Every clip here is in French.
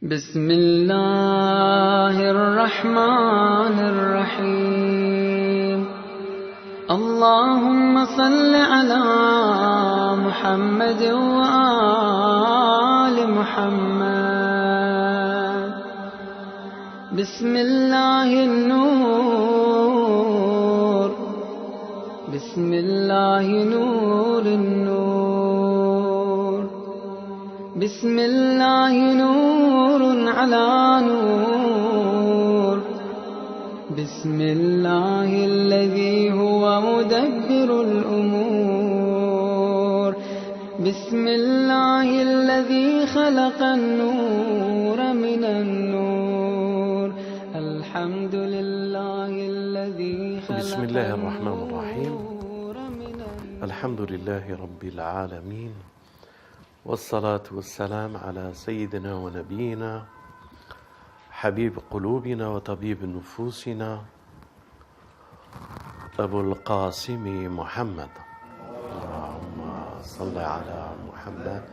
بسم الله الرحمن الرحيم اللهم صل على محمد وآل محمد بسم الله النور بسم الله نور النور بسم الله نور على نور بسم الله الذي هو مدبر الأمور بسم الله الذي خلق النور من النور الحمد لله الذي خلق بسم الله الرحمن الرحيم الحمد لله رب العالمين والصلاة والسلام على سيدنا ونبينا حبيب قلوبنا وطبيب نفوسنا أبو القاسم محمد اللهم صل على محمد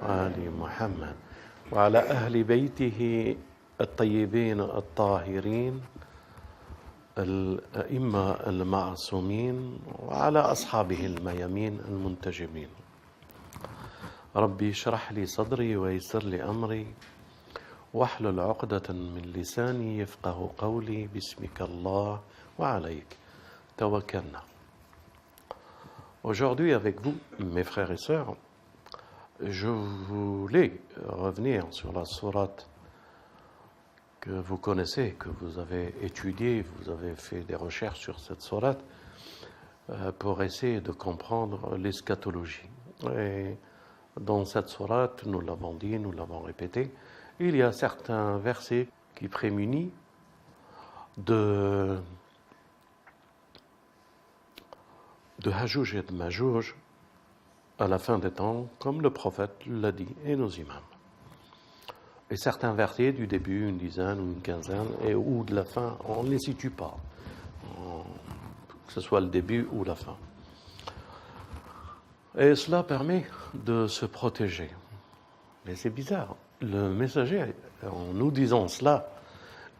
وآل محمد وعلى أهل بيته الطيبين الطاهرين الأئمة المعصومين وعلى أصحابه الميامين المنتجبين ربي اشرح لي صدري ويسر لي أمري واحلل عقدة من لساني يفقه قولي باسمك الله وعليك توكلنا. Aujourd'hui avec vous, mes frères et sœurs, je voulais revenir sur la sourate que vous connaissez, que vous avez étudiée, vous avez fait des recherches sur cette sourate pour essayer de comprendre l'eschatologie. Et dans cette sourate, nous l'avons dit, nous l'avons répété, il y a certains versets qui prémunissent de Hajouj et de Majouj à la fin des temps, comme le prophète l'a dit et nos imams. Et certains versets du début, une dizaine ou une quinzaine, et ou de la fin, on ne les situe pas, que ce soit le début ou la fin. Et cela permet de se protéger. Mais c'est bizarre, le messager, en nous disant cela,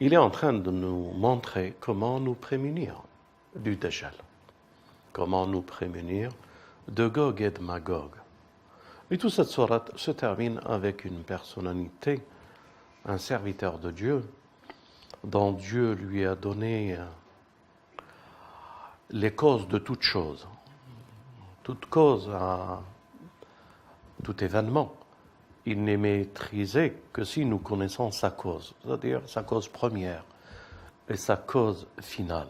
il est en train de nous montrer comment nous prémunir du Dajjal, comment nous prémunir de Gog et de Magog. Et toute cette sourate se termine avec une personnalité, un serviteur de Dieu, dont Dieu lui a donné les causes de toute chose. Toute cause, tout événement, il n'est maîtrisé que si nous connaissons sa cause, c'est-à-dire sa cause première et sa cause finale,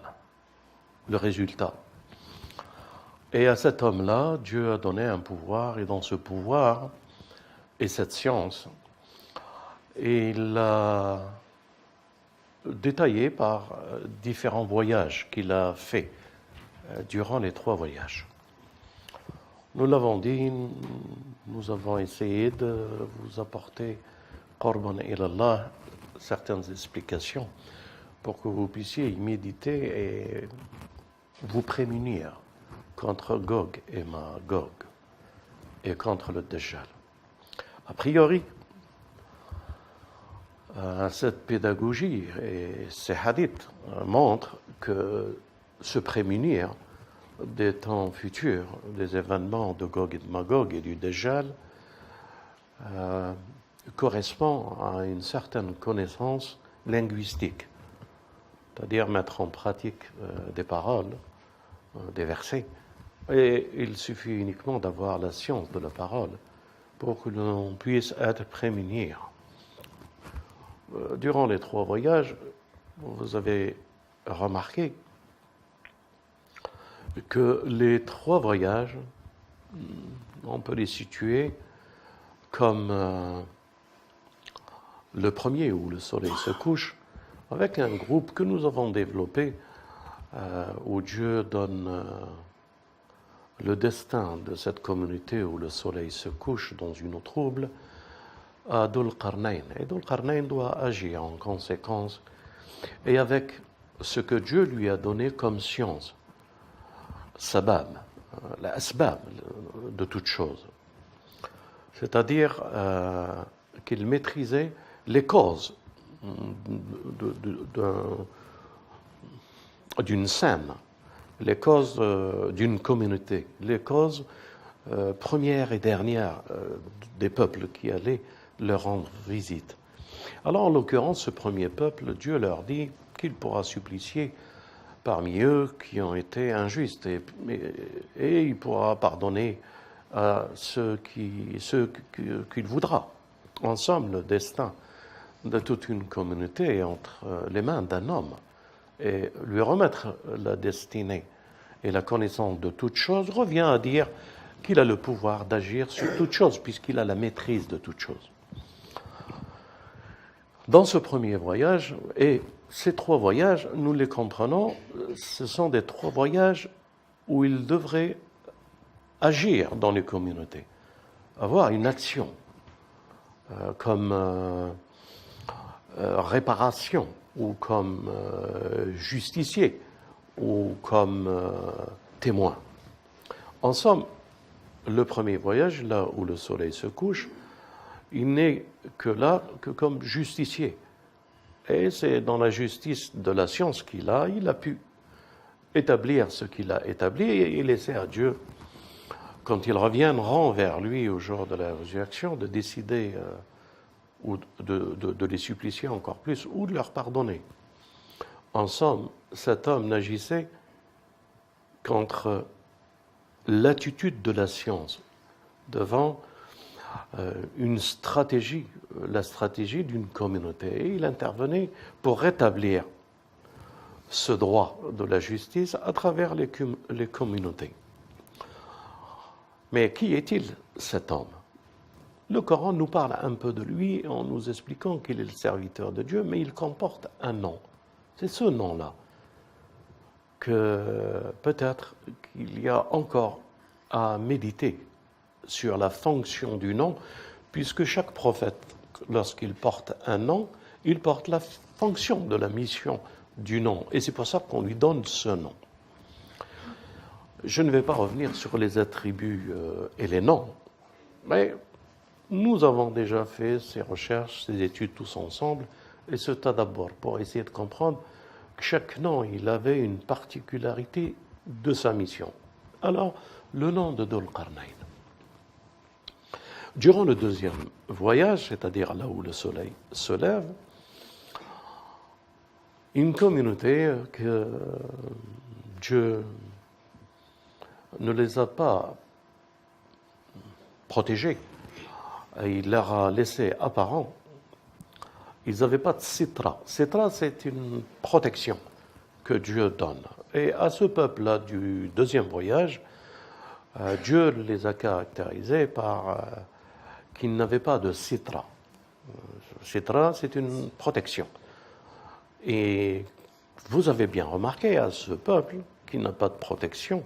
le résultat. Et à cet homme-là, Dieu a donné un pouvoir, et dans ce pouvoir et cette science, il l'a détaillé par différents voyages qu'il a faits durant les 3 voyages. Nous l'avons dit, nous avons essayé de vous apporter, Qurban ilallah, certaines explications pour que vous puissiez y méditer et vous prémunir contre Gog et Magog et contre le Dajjal. A priori, cette pédagogie et ces hadiths montrent que se prémunir des temps futurs, des événements de Gog et de Magog et du Dajjal correspond à une certaine connaissance linguistique, c'est-à-dire mettre en pratique des paroles, des versets. Et il suffit uniquement d'avoir la science de la parole pour que l'on puisse être prémunir. Durant les 3 voyages, vous avez remarqué que les 3 voyages, on peut les situer comme le premier où le soleil se couche, avec un groupe que nous avons développé où Dieu donne le destin de cette communauté où le soleil se couche dans une eau trouble à Dhul Qarnayn. Et Dhul Qarnayn doit agir en conséquence et avec ce que Dieu lui a donné comme science. Sabab, la asbab de toute chose. C'est-à-dire qu'il maîtrisait les causes d'une scène, les causes d'une communauté, les causes premières et dernières des peuples qui allaient leur rendre visite. Alors, en l'occurrence, ce premier peuple, Dieu leur dit qu'il pourra supplicier parmi eux qui ont été injustes et il pourra pardonner à ceux qu'il voudra. En somme, le destin de toute une communauté est entre les mains d'un homme et lui remettre la destinée et la connaissance de toute chose revient à dire qu'il a le pouvoir d'agir sur toute chose puisqu'il a la maîtrise de toute chose. Dans ce premier voyage, et ces 3 voyages, nous les comprenons, ce sont des 3 voyages où il devrait agir dans les communautés, avoir une action comme réparation ou comme justicier ou comme témoin. En somme, le premier voyage, là où le soleil se couche, il n'est que là que comme justicier. Et c'est dans la justice de la science qu'il a pu établir ce qu'il a établi et laisser à Dieu, quand ils reviendront vers lui au jour de la résurrection, de décider ou de les supplicier encore plus ou de leur pardonner. En somme, cet homme n'agissait qu'entre l'attitude de la science devant une stratégie, la stratégie d'une communauté. Et il intervenait pour rétablir ce droit de la justice à travers les communautés. Mais qui est-il, cet homme? Le Coran nous parle un peu de lui en nous expliquant qu'il est le serviteur de Dieu, mais il comporte un nom. C'est ce nom-là que peut-être qu'il y a encore à méditer sur la fonction du nom, puisque chaque prophète, lorsqu'il porte un nom, il porte la fonction de la mission du nom. Et c'est pour ça qu'on lui donne ce nom. Je ne vais pas revenir sur les attributs et les noms, mais nous avons déjà fait ces recherches, ces études tous ensemble, et ce tadabbur pour essayer de comprendre que chaque nom, il avait une particularité de sa mission. Alors, le nom de Dhul Qarnayn. Durant le deuxième voyage, c'est-à-dire là où le soleil se lève, une communauté que Dieu ne les a pas protégés, et il leur a laissé apparents, ils n'avaient pas de sitra. Sitra, c'est une protection que Dieu donne. Et à ce peuple-là du deuxième voyage, Dieu les a caractérisés par qu'ils n'avaient pas de sitra. Sitra, c'est une protection. Et vous avez bien remarqué à ce peuple qui n'a pas de protection,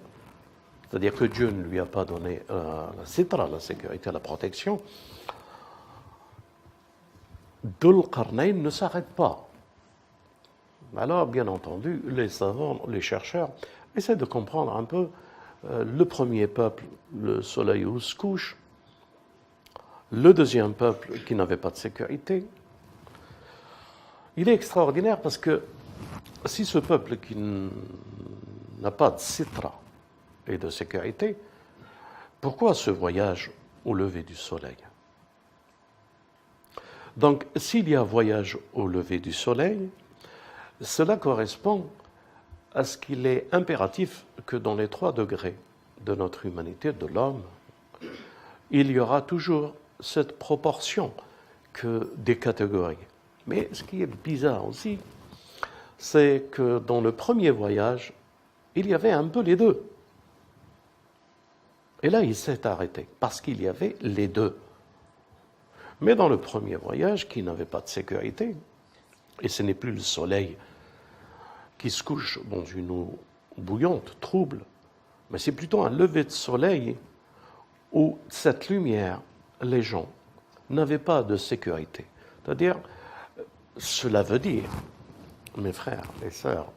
c'est-à-dire que Dieu ne lui a pas donné la sitra, la sécurité, la protection, Dhul Qarnayn ne s'arrête pas. Alors, bien entendu, les savants, les chercheurs, essaient de comprendre un peu le premier peuple, le soleil où se couche, le deuxième peuple qui n'avait pas de sécurité. Il est extraordinaire parce que si ce peuple qui n'a pas de sitra et de sécurité, pourquoi ce voyage au lever du soleil? Donc, s'il y a voyage au lever du soleil, cela correspond à ce qu'il est impératif que dans les 3 degrés de notre humanité, de l'homme, il y aura toujours cette proportion que des catégories. Mais ce qui est bizarre aussi, c'est que dans le premier voyage, il y avait un peu les deux. Et là, il s'est arrêté, parce qu'il y avait les deux. Mais dans le premier voyage, qui n'avait pas de sécurité, et ce n'est plus le soleil qui se couche dans une eau bouillante, trouble, mais c'est plutôt un lever de soleil où cette lumière, les gens n'avaient pas de sécurité. C'est-à-dire, cela veut dire, mes frères, mes sœurs,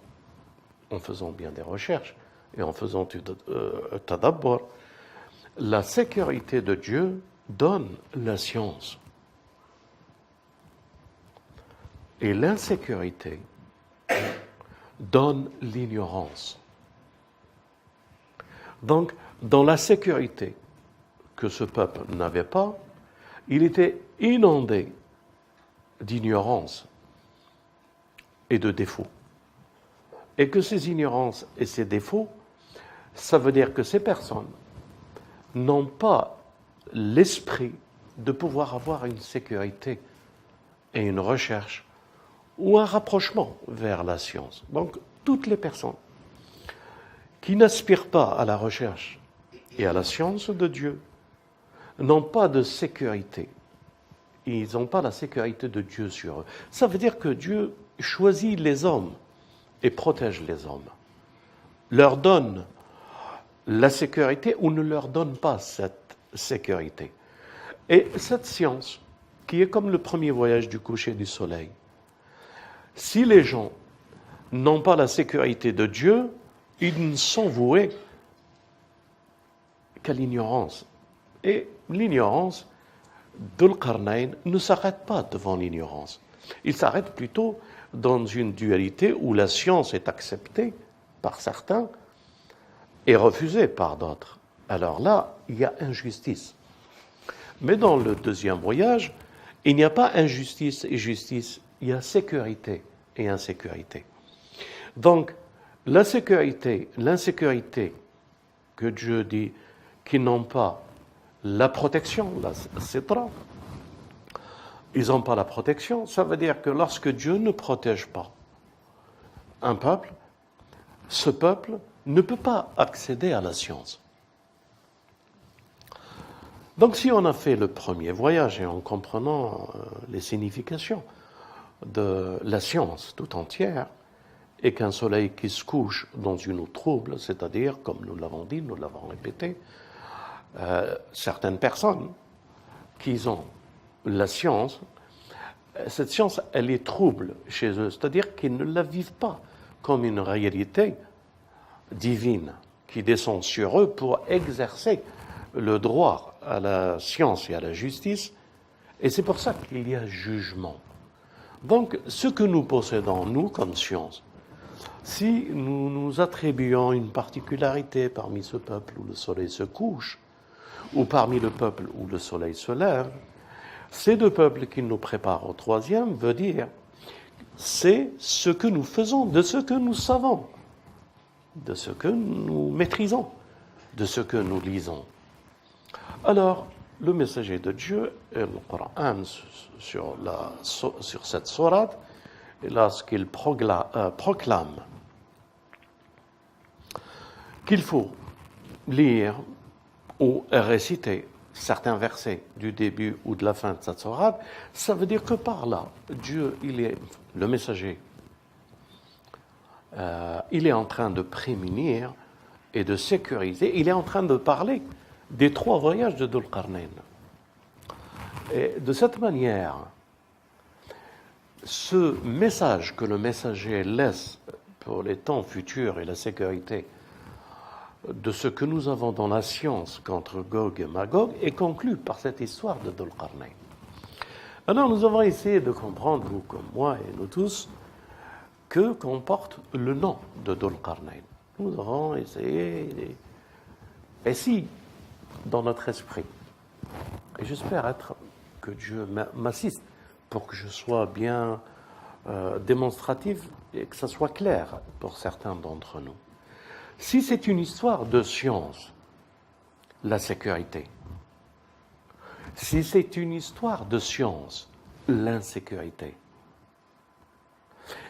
en faisant bien des recherches et en faisant tadabbur, la sécurité de Dieu donne la science. Et l'insécurité donne l'ignorance. Donc, dans la sécurité que ce peuple n'avait pas, il était inondé d'ignorance et de défauts. Et que ces ignorances et ces défauts, ça veut dire que ces personnes n'ont pas l'esprit de pouvoir avoir une sécurité et une recherche ou un rapprochement vers la science. Donc, toutes les personnes qui n'aspirent pas à la recherche et à la science de Dieu n'ont pas de sécurité. Ils n'ont pas la sécurité de Dieu sur eux. Ça veut dire que Dieu choisit les hommes et protège les hommes, leur donne la sécurité ou ne leur donne pas cette sécurité. Et cette science, qui est comme le premier voyage du coucher du soleil, si les gens n'ont pas la sécurité de Dieu, ils ne sont voués qu'à l'ignorance. Et l'ignorance, Dhul-Qarnayn ne s'arrête pas devant l'ignorance. Il s'arrête plutôt dans une dualité où la science est acceptée par certains et refusée par d'autres. Alors là, il y a injustice. Mais dans le deuxième voyage, il n'y a pas injustice et justice, il y a sécurité et insécurité. Donc, la sécurité, l'insécurité que Dieu dit qu'ils n'ont pas la protection, la sitra, ils n'ont pas la protection, ça veut dire que lorsque Dieu ne protège pas un peuple, ce peuple ne peut pas accéder à la science. Donc si on a fait le premier voyage et en comprenant les significations de la science tout entière, et qu'un soleil qui se couche dans une eau trouble, c'est-à-dire, comme nous l'avons dit, nous l'avons répété, certaines personnes qui ont la science, cette science, elle est trouble chez eux, c'est-à-dire qu'ils ne la vivent pas comme une réalité divine qui descend sur eux pour exercer le droit à la science et à la justice, et c'est pour ça qu'il y a jugement. Donc, ce que nous possédons, nous, comme science, si nous nous attribuons une particularité parmi ce peuple où le soleil se couche, ou parmi le peuple où le soleil se lève, ces deux peuples qui nous préparent au troisième veut dire c'est ce que nous faisons, de ce que nous savons, de ce que nous maîtrisons, de ce que nous lisons. Alors, le messager de Dieu, et le Coran sur cette sourate, lorsqu'il proclame qu'il faut lire ou réciter certains versets du début ou de la fin de cette sourate, ça veut dire que par là, Dieu, le messager, il est en train de prémunir et de sécuriser, il est en train de parler des 3 voyages de Dhul-Qarnayn. Et de cette manière, ce message que le messager laisse pour les temps futurs et la sécurité de ce que nous avons dans la science contre Gog et Magog est conclu par cette histoire de Dhul-Qarnayn. Alors nous avons essayé de comprendre, vous comme moi et nous tous, que comporte le nom de Dhul-Qarnayn. Nous avons essayé, et si, dans notre esprit, et j'espère que Dieu m'assiste pour que je sois bien démonstratif et que ça soit clair pour certains d'entre nous. Si c'est une histoire de science, la sécurité. Si c'est une histoire de science, l'insécurité.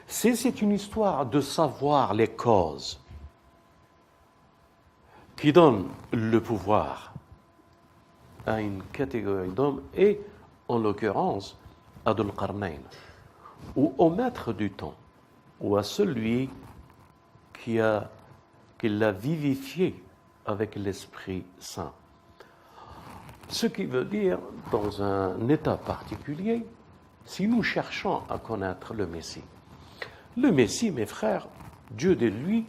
Si c'est une histoire de savoir les causes qui donnent le pouvoir à une catégorie d'hommes et, en l'occurrence, à Dhul-Qarnayn, ou au maître du temps, ou à celui qui l'a vivifié avec l'Esprit Saint. Ce qui veut dire, dans un état particulier, si nous cherchons à connaître le Messie, mes frères, Dieu de lui,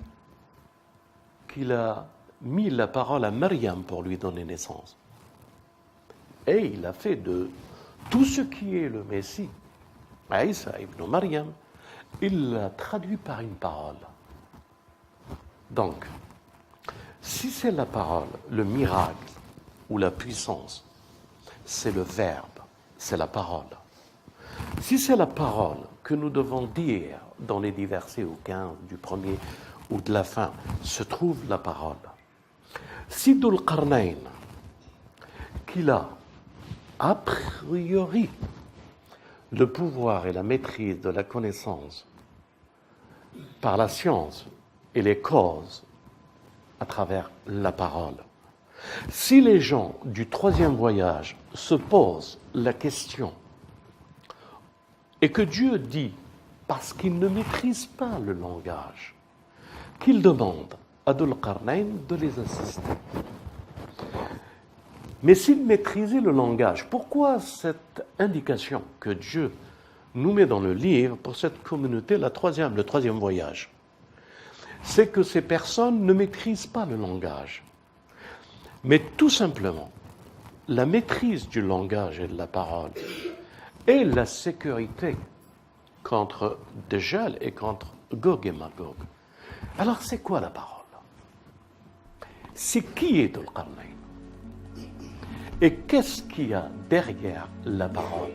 qu'il a mis la parole à Maryam pour lui donner naissance. Et il a fait de tout ce qui est le Messie Isa ibn Maryam, il l'a traduit par une parole. Donc, si c'est la parole, le miracle ou la puissance, c'est le verbe, c'est la parole. Si c'est la parole que nous devons dire dans les dix versets au 15 du premier ou de la fin, se trouve la parole. Si Dhul Qarnayn, qu'il a priori le pouvoir et la maîtrise de la connaissance par la science et les causes à travers la parole. Si les gens du troisième voyage se posent la question et que Dieu dit, parce qu'ils ne maîtrisent pas le langage, qu'il demande à Dhul Qarnayn de les assister. Mais s'ils maîtrisaient le langage, pourquoi cette indication que Dieu nous met dans le livre pour cette communauté, le troisième voyage? C'est que ces personnes ne maîtrisent pas le langage. Mais tout simplement, la maîtrise du langage et de la parole et la sécurité contre Dajjal et contre Gog et Magog. Alors c'est quoi la parole? C'est qui est Dhul Qarnayn? Et qu'est-ce qu'il y a derrière la parole?